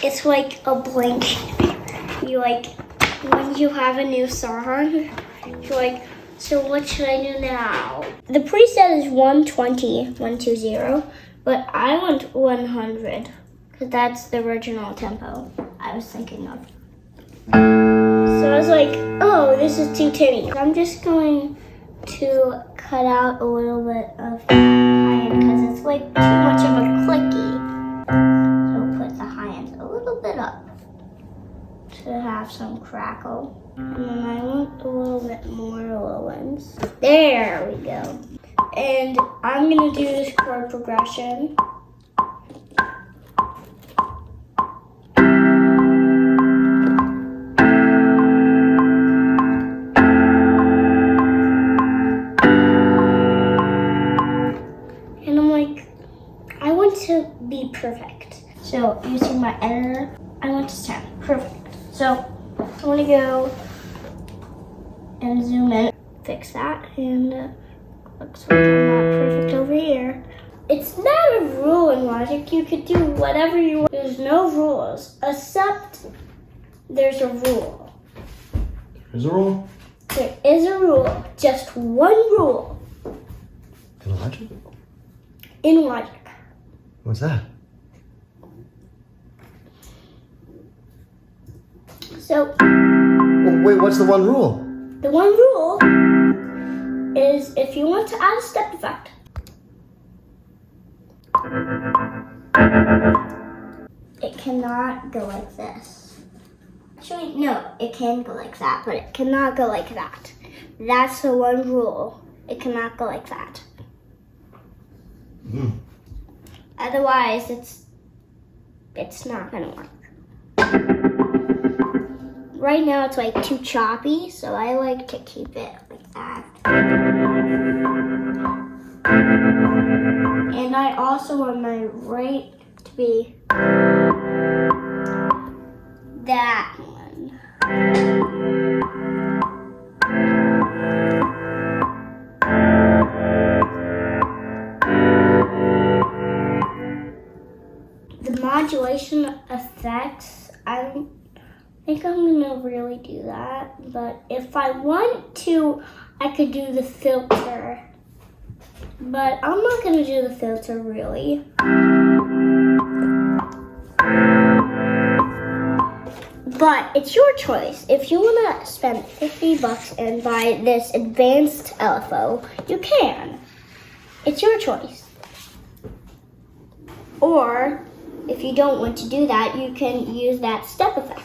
It's like a blank. You like, when you have a new song, you're like, so what should I do now? The preset is 120, 120, but I want 100, because that's the original tempo I was thinking of. So I was like, oh, this is too tinny. I'm just going to cut out a little bit of the high end, because it's like too much of a clicky. So put the high end a little bit up to have some crackle. And then I want a little bit more low ends. There we go. And I'm gonna do this chord progression. And I'm like, I want to be perfect. So using my editor, I want to sound perfect. So I want to go and zoom in, fix that, and looks like I'm not perfect over here. It's not a rule in Logic. You could do whatever you want. There's no rules, except there's a rule. There's a rule? There is a rule, just one rule. In Logic? In Logic. What's that? So, Well, wait, what's the one rule? the one rule is if you want to add a step effect, it cannot go like this. Actually, no, it can go like that, but it cannot go like that. That's the one rule. It cannot go like that. Otherwise, it's not gonna work. Right now it's like too choppy, so I like to keep it like that. And I also want my right to be that one. The modulation effects, I think I'm gonna really do that, but if I want to, I could do the filter, but I'm not gonna do the filter really. But it's your choice. If you wanna spend $50 and buy this advanced LFO, you can. It's your choice. Or if you don't want to do that, you can use that step effect.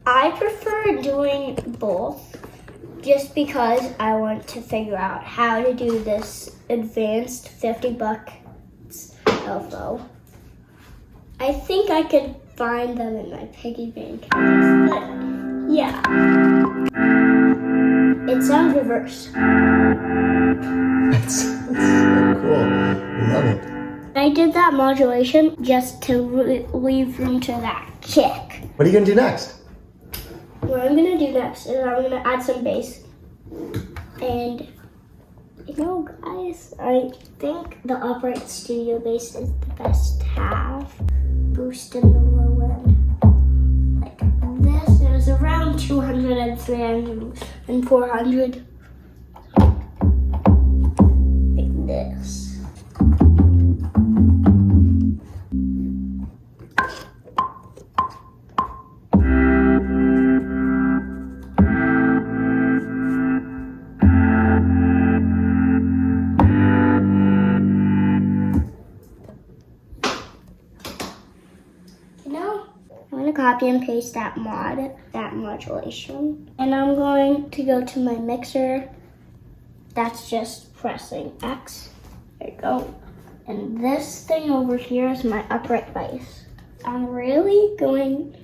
I prefer doing both just because I want to figure out how to do this advanced $50 LFO. I think I could find them in my piggy bank, but yeah. It sounds reversed. That's so cool. I love it. I did that modulation just to leave room to that kick. What are you going to do next? What I'm gonna do next is I'm gonna add some bass. And you know, guys, I think the upright studio bass is the best to have. Boost in the low end. Like this is around 200 and 300 and 400. Like this. Copy and paste that modulation. And I'm going to go to my mixer. That's just pressing X. There you go. And this thing over here is my upright bass. I'm really going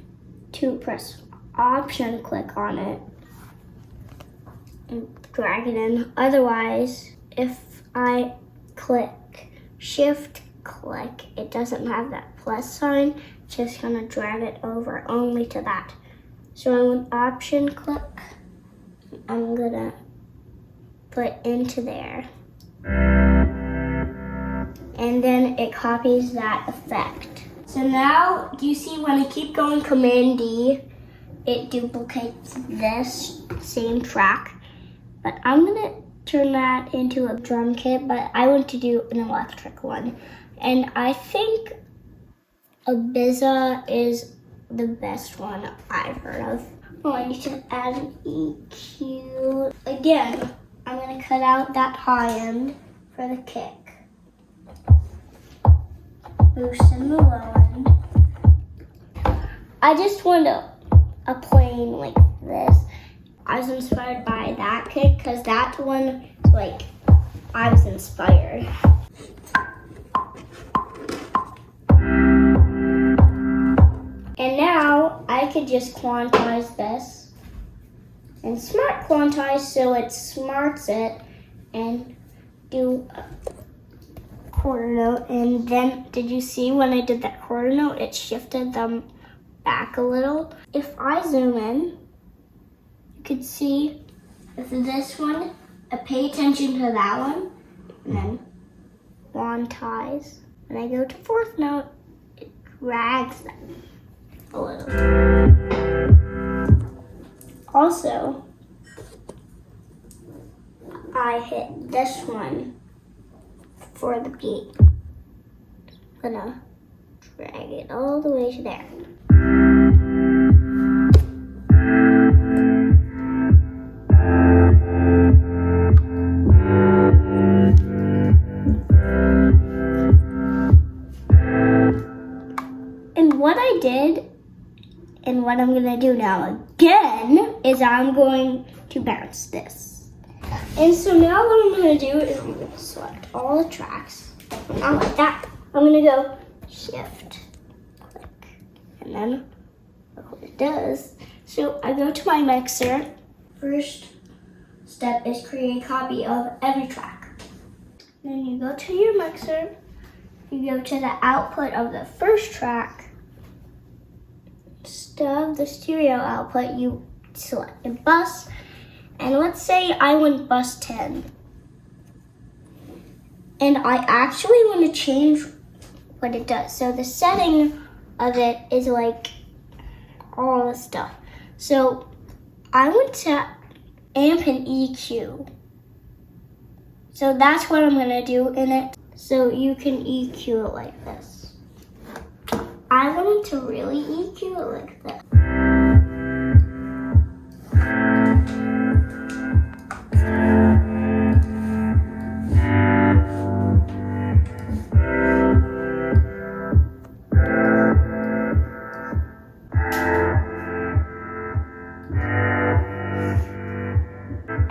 to press Option click on it and drag it in. Otherwise, if I click Shift click, it doesn't have that plus sign. Just gonna drag it over only to that. So I want Option click. I'm gonna put into there. And then it copies that effect. So now, do you see when I keep going Command D, it duplicates this same track. But I'm gonna turn that into a drum kit, but I want to do an electric one. And I think Ibiza is the best one I've heard of. Oh, I need to add an EQ. Again, I'm gonna cut out that high end for the kick. Loosen the low end. I just want a plane like this. I was inspired by that kick because that one, like, I was inspired. And now I could just quantize this and smart quantize so it smarts it and do a quarter note. And then, did you see when I did that quarter note, it shifted them back a little? If I zoom in, you could see if this one, I pay attention to that one, and then quantize. When I go to fourth note, it drags them a little. Also, I hit this one for the beat. I'm gonna drag it all the way to there. And what I did, and what I'm gonna do now again, is I'm going to bounce this. And so now what I'm gonna do is I'm gonna select all the tracks. Not like that. I'm gonna go shift, click, and then look what it does. So I go to my mixer. First step is create a copy of every track. Then you go to your mixer, you go to the output of the first track. Instead of the stereo output, you select a bus, and let's say I want bus 10. And I actually want to change what it does. So the setting of it is like all this stuff. So I want to amp and EQ. So that's what I'm gonna do in it. So you can EQ it like this. I wanted to really EQ it like this.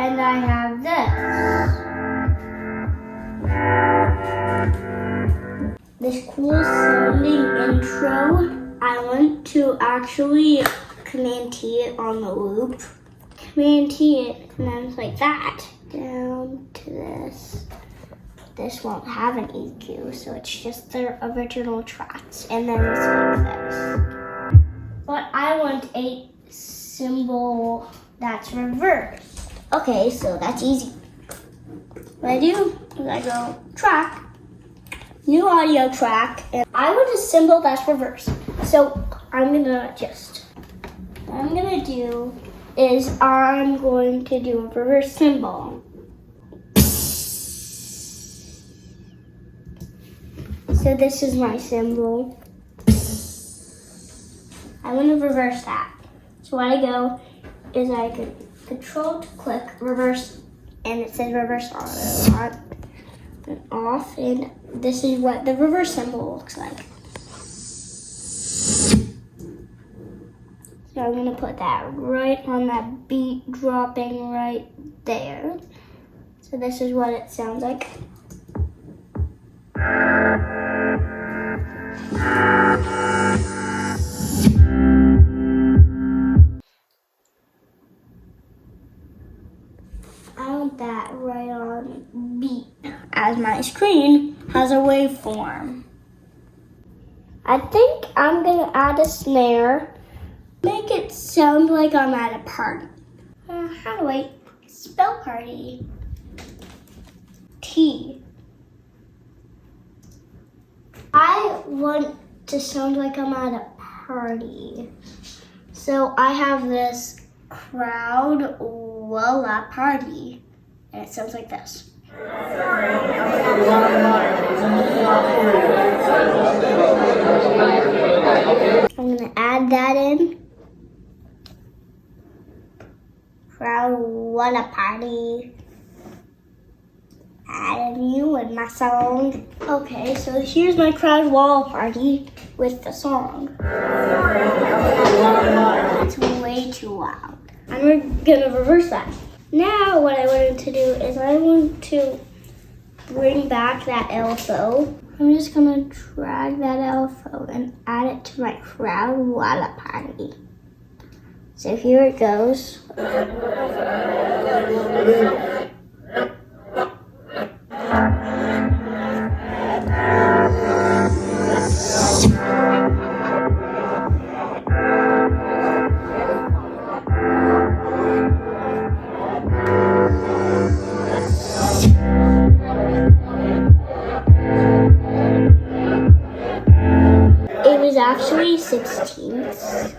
And I have this cool sounding intro. I want to actually Command T it on the loop. Command T it, and then it's like that. Down to this. This won't have an EQ, so it's just their original tracks. And then it's like this. But I want a cymbal that's reversed. Okay, so that's easy. What I do is I go track, new audio track, and I want a cymbal that's reversed. So what I'm gonna do is I'm going to do a reverse cymbal. So this is my cymbal. I want to reverse that. So what I go is I can control to click reverse, and it says reverse on and off, and this is what the reverse cymbal looks like. So I'm gonna put that right on that beat dropping right there. So this is what it sounds like. I want that right on beat, as my screen has a waveform. I think I'm gonna add a snare, make it sound like I'm at a party. How do I spell party? T. I want to sound like I'm at a party. So I have this crowd voila party, and it sounds like this. I'm gonna add that in. Crowd voila party. Adding you in my song. Okay, so here's my crowd wall party with the song. It's way too loud. I'm gonna reverse that. Now what I wanted to do is I want to bring back that LFO. I'm just gonna drag that LFO and add it to my crowd walla party. So here it goes. It was actually 16ths.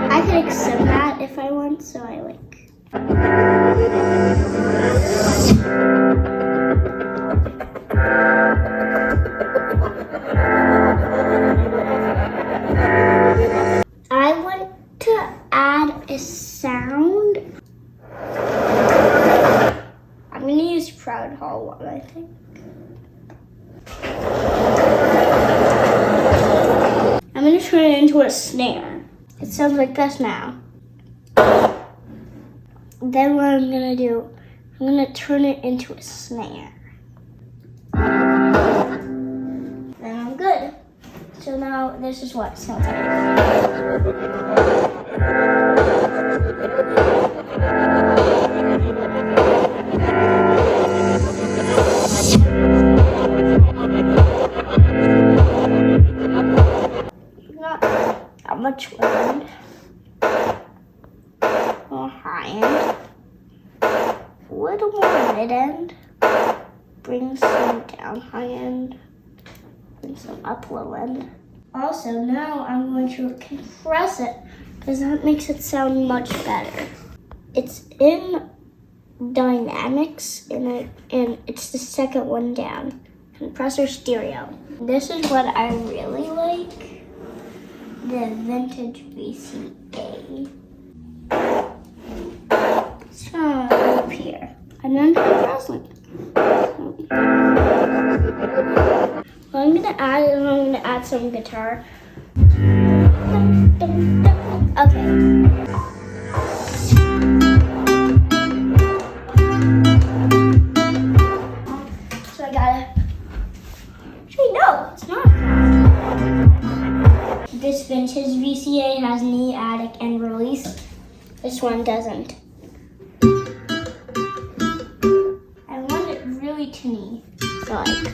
I could accept that if I want, so I like. I want to add a sound. I'm going to use Proud Hall 1, I think. I'm going to turn it into a snare. It sounds like this now. Then what I'm going to do, I'm going to turn it into a snare. Then I'm good. So now this is what it sounds like. Not that much low end. More high end. A little more mid end. Bring some down high end. Bring some up low end. Also, now I'm going to compress it because that makes it sound much better. It's in dynamics and it's the second one down. Compressor stereo. This is what I really like. The vintage VCA. So up here. And then compress it. What I'm gonna add is I'm gonna add some guitar. Okay. So I gotta. Actually, no, it's not. This vintage VCA has knee, attic, and release. This one doesn't. I want it really tinny. So like.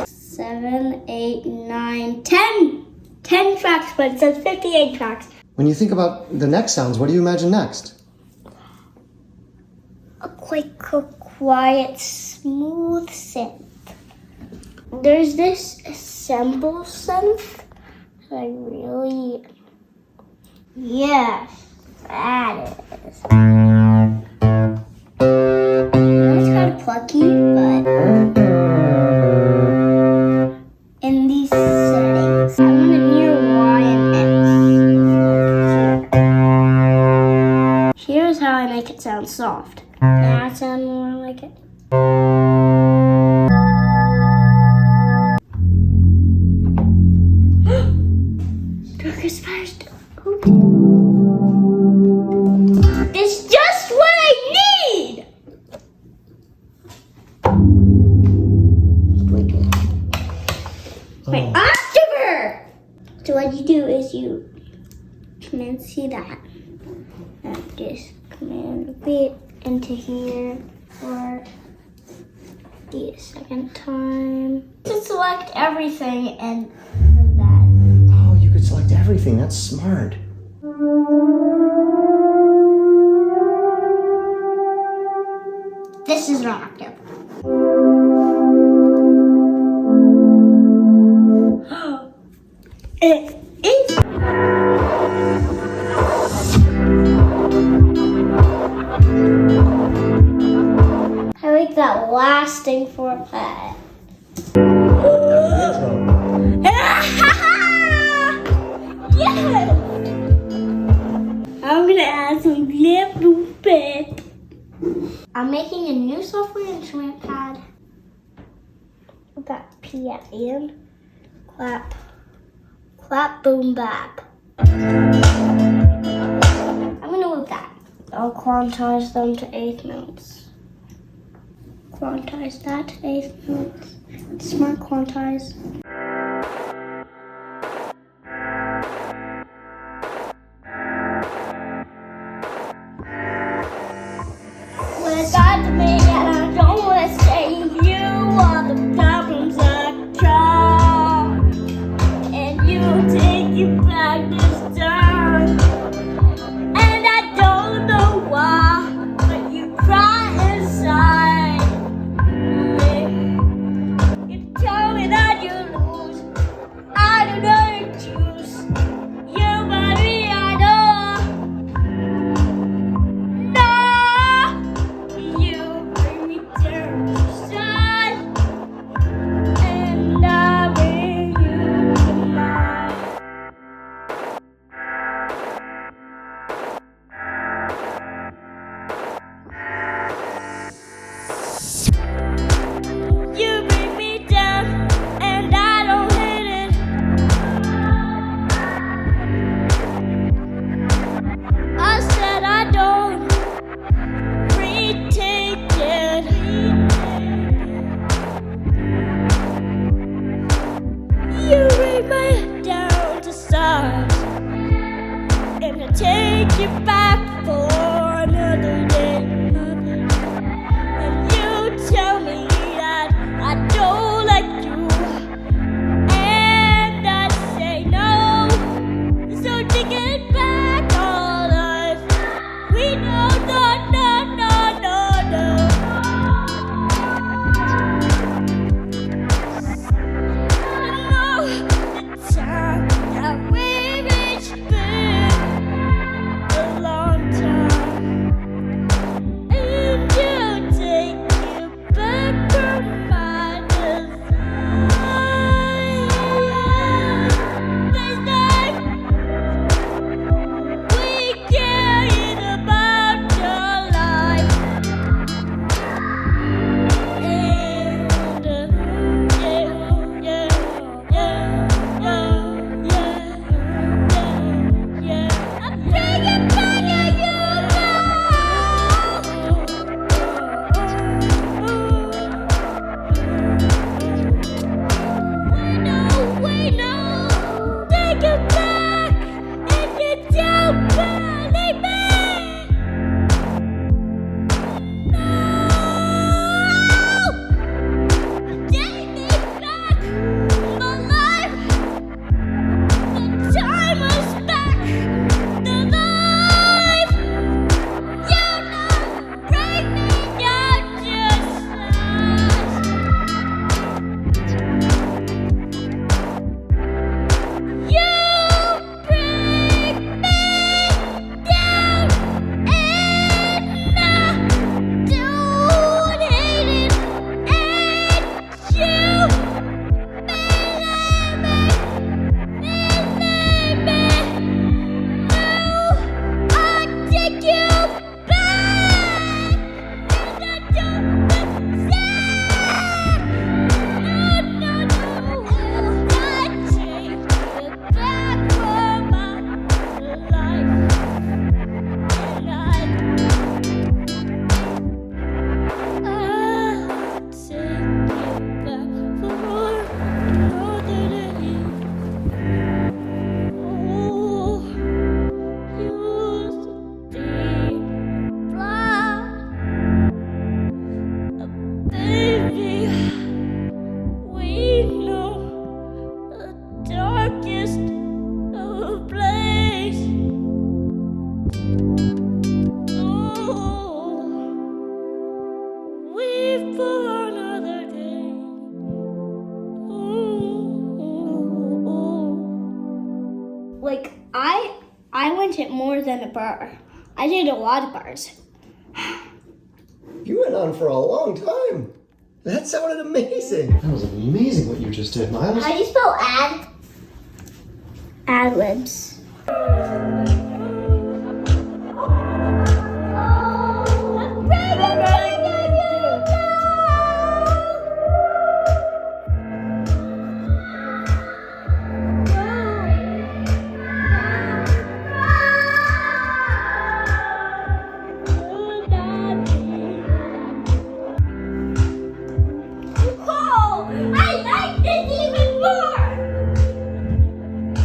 Seven, 8, 9, 10. 10 tracks, but it says 58 tracks. When you think about the next sounds, what do you imagine next? A quiet, smooth synth. There's this sample synth that I really... Yes, that is. It's kind of plucky, but in these settings, I'm gonna near Y and X. Here's how I make it sound soft. Now it sounds more like it. Darkest first. It's just what I need! My octaver! So what you do is you come and see that. And just come in a bit into here, or the second time. To select everything and do that. Oh, you could select everything. That's smart. This is an octave. It is. I like that lasting forehead. Yes! I'm gonna add some little bit. I'm making a new software instrument pad. With that P at the end. Clap. Clap, boom, bap. I'm gonna move that. I'll quantize them to 8 notes. Quantize that to 8 notes. Smart quantize. Listen to me and I don't wanna say you are the problems I cause. And you take it back this time. And I don't know why, but you cry inside me. You tell me that you lose. I don't know you choose. You but me, I know. No, you bring me down to side. And I bring you to mine. You bring me down, and I don't hate it. I said I don't retake it. You bring me down to stars, and I take you back for another day. And you tell me that I don't like you, and I say no. So take it back, all life. We know, no, no, no, no, no. I know the time that we reached been a long went it more than a bar. I did a lot of bars. You went on for a long time. That sounded amazing. That was amazing what you just did, Miles. How do you spell ad? Ad-libs.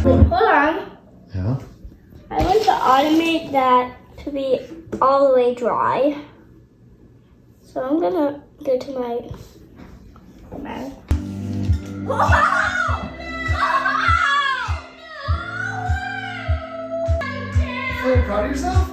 Hold on. Yeah? I want to automate that to be all the way dry. So I'm gonna go to my Feeling proud of yourself?